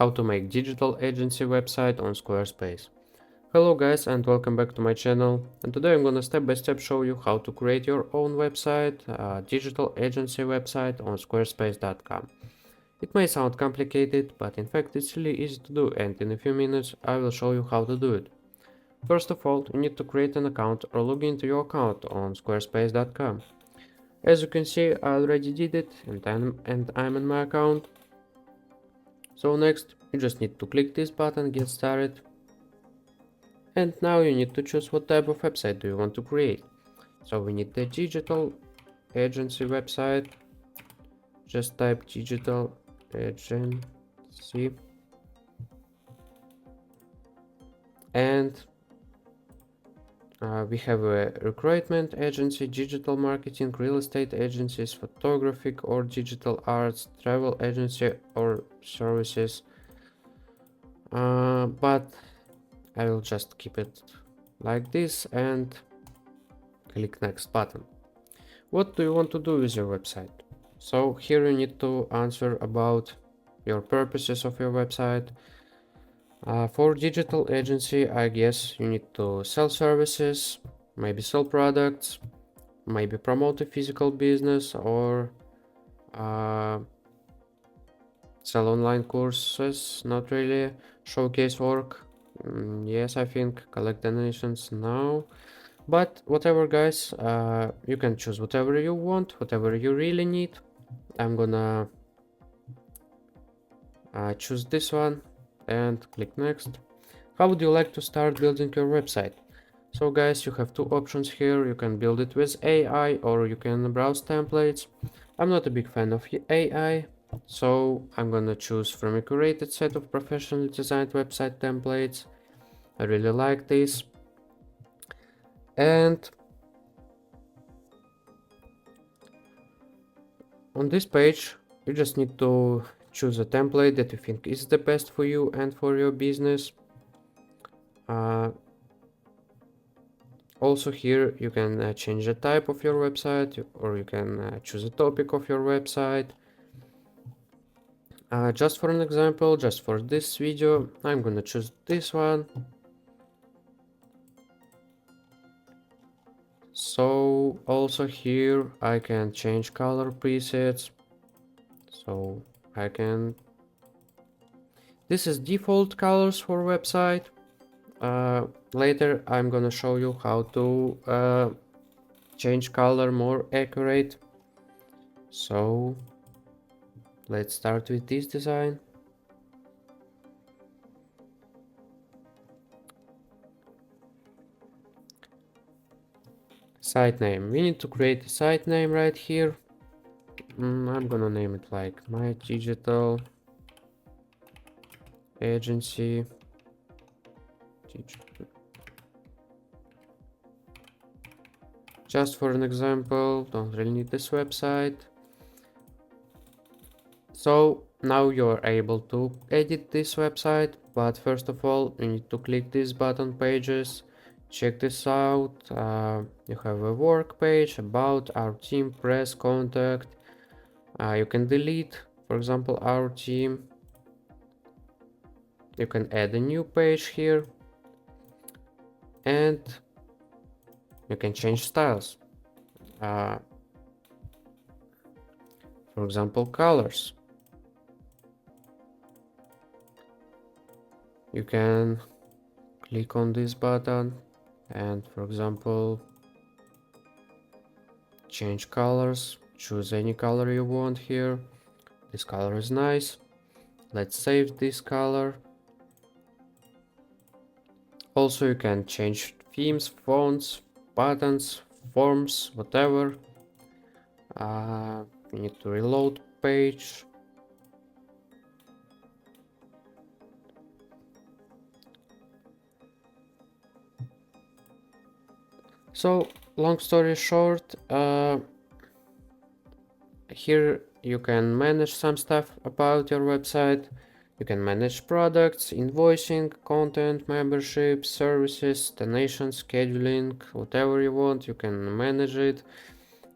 How to make digital agency website on Squarespace. Hello guys and welcome back to my channel, and today I'm gonna step by step show you how to create your own website, digital agency website on squarespace.com. It may sound complicated, but in fact it's really easy to do, and in a few minutes I will show you how to do it. First of all, you need to create an account or log into your account on squarespace.com. As you can see, I already did it and I'm in my account. So next, you just need to click this button, get started. And now you need to choose what type of website do you want to create. So we need the digital agency website. Just type digital agency. And we have a recruitment agency, digital marketing, real estate agencies, photographic or digital arts, travel agency or services. But I will just keep it like this and click next button. What do you want to do with your website? So here you need to answer about your purposes of your website. For digital agency, I guess you need to sell services, maybe sell products, maybe promote a physical business, or sell online courses, not really, showcase work. Yes, I think collect donations now. But whatever guys, you can choose whatever you want, whatever you really need. I'm gonna choose this one and click next. How would you like to start building your website? So guys, you have two options here. You can build it with AI or you can browse templates. I'm not a big fan of AI, so I'm gonna choose from a curated set of professionally designed website templates. I really like this. And on this page, you just need to choose a template that you think is the best for you and for your business. Also here you can change the type of your website, or you can choose a topic of your website. Just for an example, just for this video, I'm gonna choose this one. So also here I can change color presets. So I can, this is default colors for website. Later I'm gonna show you how to change color more accurate. So let's start with this design. Site name, we need to create a site name right here. I'm gonna name it like my digital agency. Just for an example, don't really need this website. So now you're able to edit this website, but first of all you need to click this button pages. Check this out. You have a work page, about, our team, press, contact. You can delete, for example, our team. You can add a new page here, and you can change styles. For example, colors. You can click on this button and, for example, change colors. Choose any color you want here. This color is nice. Let's save this color. Also, you can change themes, fonts, buttons, forms, whatever. You need to reload page. So, long story short, here you can manage some stuff about your website. You can manage products, invoicing, content, memberships, services, donations, scheduling, whatever you want, you can manage it.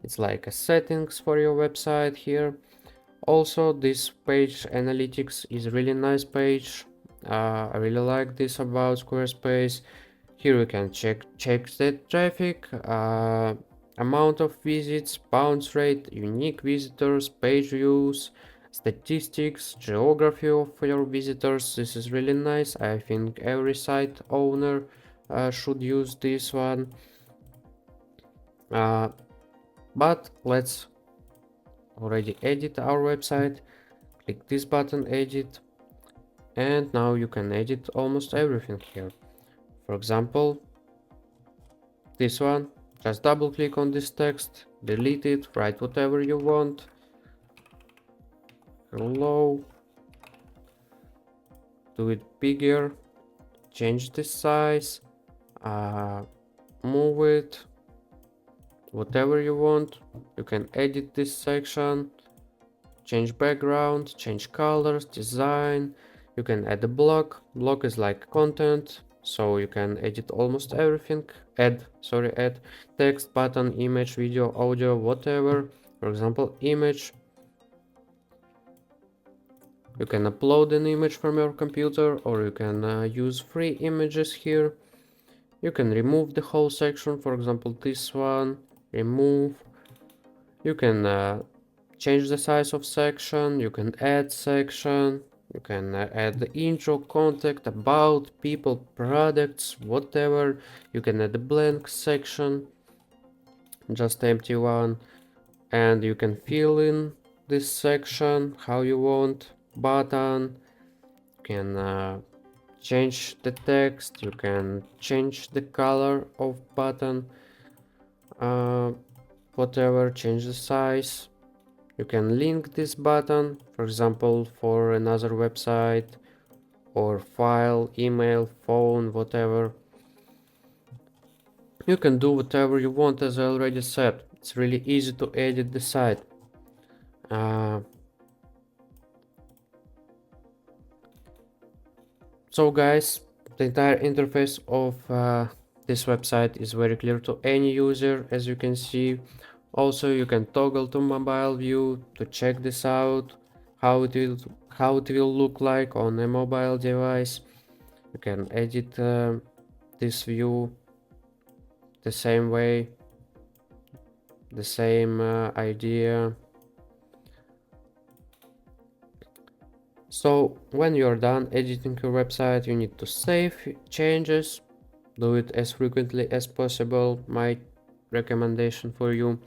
It's like a settings for your website here. Also, this page analytics is really nice page. I really like this about Squarespace. Here we can check the traffic, amount of visits, bounce rate, unique visitors, page views, statistics, geography of your visitors. This is really nice. I think every site owner should use this one. But let's already edit our website. Click this button, edit, and now you can edit almost everything here. For example, this one, just double click on this text, delete it, write whatever you want. Hello, do it bigger, change the size, move it, whatever you want. You can edit this section, change background, change colors, design. You can add a block. Block is like content, so you can edit almost everything. Add text, button, image, video, audio, whatever. For example, image. You can upload an image from your computer, or you can use free images here. You can remove the whole section, for example this one, remove. You can change the size of section, you can add section, you can add the intro, contact, about, people, products, whatever. You can add a blank section, just empty one, and you can fill in this section how you want. Button, you can change the text, you can change the color of button, whatever, change the size. You can link this button, for example, for another website or file, email, phone, whatever. You can do whatever you want, as I already said. It's really easy to edit the site. So guys, the entire interface of this website is very clear to any user, as you can see. Also, you can toggle to mobile view to check this out, how it will look like on a mobile device. You can edit this view the same way, the same idea. So when you're done editing your website, you need to save changes, do it as frequently as possible. My recommendation for you,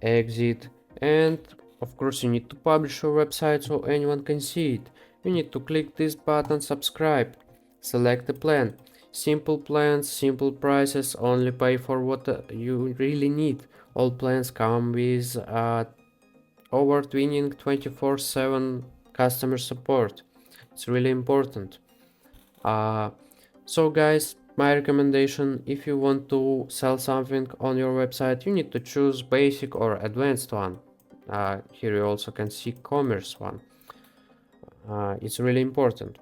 exit, and of course you need to publish your website so anyone can see it. You need to click this button, subscribe, select the plan. Simple plans, simple prices, only pay for what you really need. All plans come with award-winning 24/7 customer support. It's really important. So guys, my recommendation, if you want to sell something on your website, you need to choose basic or advanced one. Here you also can see commerce one. It's really important.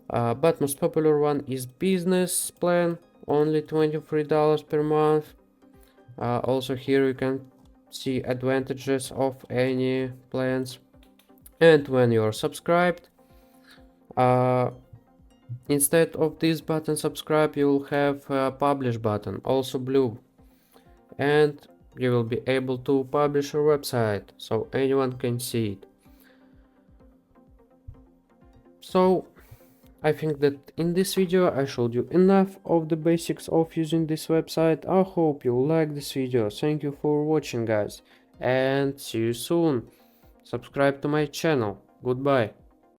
But most popular one is business plan, only $23 per month. Also here you can see advantages of any plans. And when you're subscribed, instead of this button subscribe, you will have a publish button, also blue, and you will be able to publish your website so anyone can see it. So I think that in this video I showed you enough of the basics of using this website. I hope you like this video. Thank you for watching guys, and see you soon. Subscribe to my channel. Goodbye.